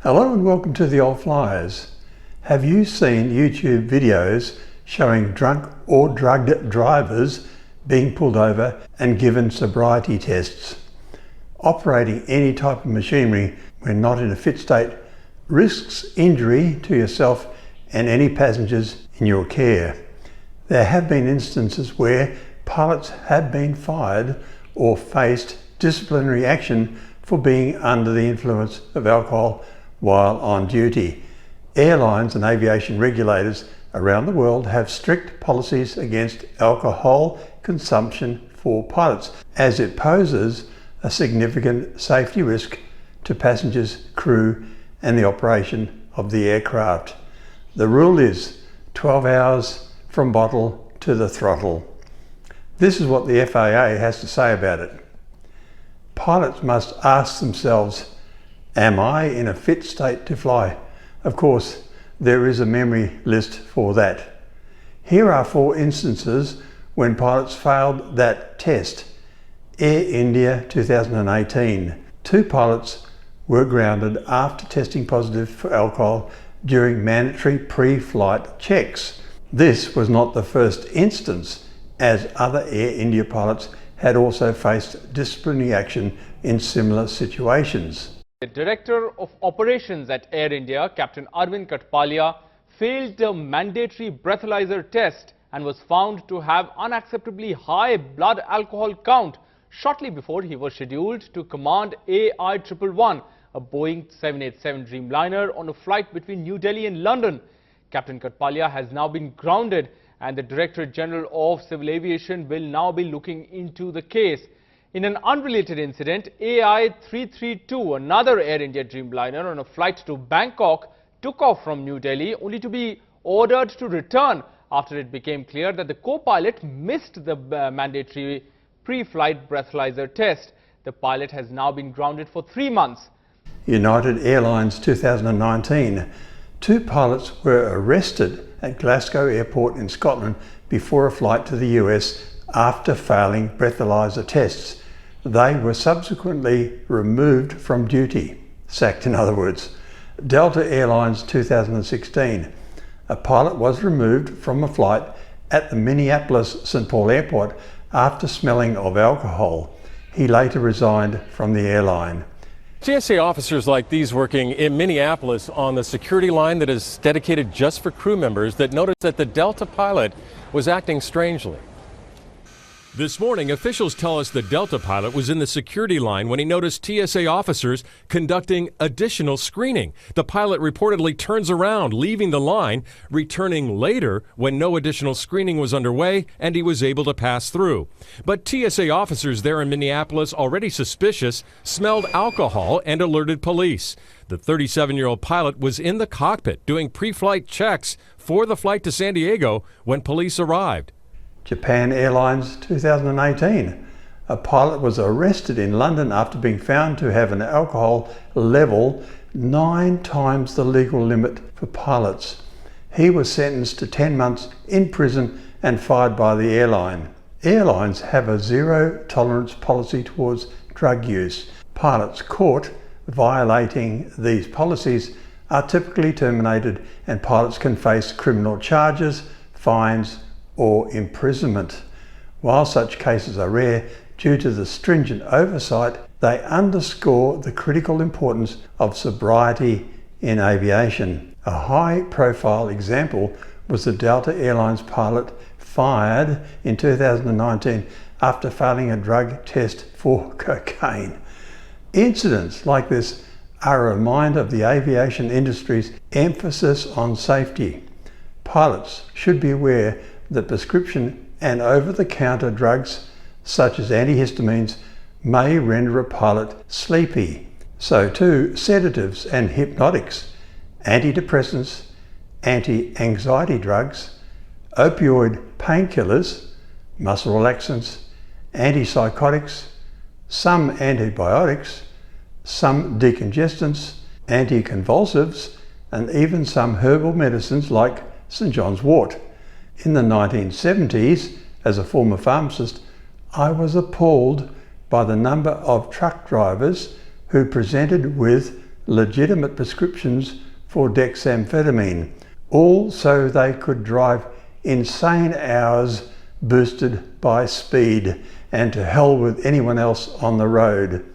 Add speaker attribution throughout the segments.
Speaker 1: Hello and welcome to the old Fliers. Have you seen YouTube videos showing drunk or drugged drivers being pulled over and given sobriety tests? Operating any type of machinery when not in a fit state risks injury to yourself and any passengers in your care. There have been instances where pilots have been fired or faced disciplinary action for being under the influence of alcohol while on duty. Airlines and aviation regulators around the world have strict policies against alcohol consumption for pilots, as it poses a significant safety risk to passengers, crew and the operation of the aircraft. The rule is 12 hours from bottle to the throttle. This is what the FAA has to say about it. Pilots must ask themselves, am I in a fit state to fly? Of course, there is a memory list for that. Here are 4 instances when pilots failed that test. Air India 2018. 2 pilots were grounded after testing positive for alcohol during mandatory pre-flight checks. This was not the first instance, as other Air India pilots had also faced disciplinary action in similar situations.
Speaker 2: The Director of Operations at Air India, Captain Arvind Katpalia, failed the mandatory breathalyzer test and was found to have unacceptably high blood alcohol count shortly before he was scheduled to command AI111, a Boeing 787 Dreamliner, on a flight between New Delhi and London. Captain Katpalia has now been grounded, and the Director General of Civil Aviation will now be looking into the case. In an unrelated incident, AI332, another Air India Dreamliner on a flight to Bangkok, took off from New Delhi only to be ordered to return after it became clear that the co-pilot missed the mandatory pre-flight breathalyzer test. The pilot has now been grounded for 3 months.
Speaker 1: United Airlines 2019. 2 pilots were arrested at Glasgow Airport in Scotland before a flight to the US after failing breathalyzer tests. They were subsequently removed from duty, sacked in other words. Delta Airlines 2016. A pilot was removed from a flight at the Minneapolis St. Paul Airport after smelling of alcohol. He later resigned from the airline.
Speaker 3: TSA officers like these working in Minneapolis on the security line that is dedicated just for crew members that noticed that the Delta pilot was acting strangely. This morning, officials tell us the Delta pilot was in the security line when he noticed TSA officers conducting additional screening. The pilot reportedly turns around, leaving the line, returning later when no additional screening was underway and he was able to pass through. But TSA officers there in Minneapolis, already suspicious, smelled alcohol and alerted police. The 37-year-old pilot was in the cockpit doing pre-flight checks for the flight to San Diego when police arrived.
Speaker 1: Japan Airlines 2018. A pilot was arrested in London after being found to have an alcohol level 9 times the legal limit for pilots. He was sentenced to 10 months in prison and fired by the airline. Airlines have a zero tolerance policy towards drug use. Pilots caught violating these policies are typically terminated, and pilots can face criminal charges, fines or imprisonment. While such cases are rare, due to the stringent oversight, they underscore the critical importance of sobriety in aviation. A high-profile example was the Delta Airlines pilot fired in 2019 after failing a drug test for cocaine. Incidents like this are a reminder of the aviation industry's emphasis on safety. Pilots should be aware that prescription and over-the-counter drugs such as anti-histamines may render a pilot sleepy. So too sedatives and hypnotics, antidepressants, anti-anxiety drugs, opioid painkillers, muscle relaxants, antipsychotics, some antibiotics, some decongestants, anticonvulsives, and even some herbal medicines like St. John's wort. In the 1970s, as a former pharmacist, I was appalled by the number of truck drivers who presented with legitimate prescriptions for dexamphetamine, all so they could drive insane hours boosted by speed, and to hell with anyone else on the road.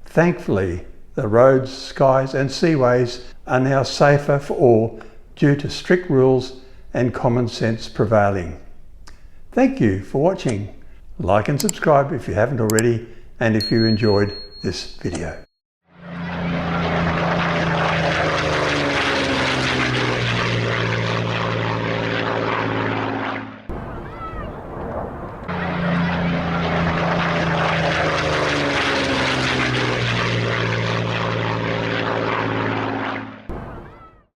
Speaker 1: Thankfully, the roads, skies and seaways are now safer for all due to strict rules and common sense prevailing. Thank you for watching. Like and subscribe if you haven't already, and if you enjoyed this video.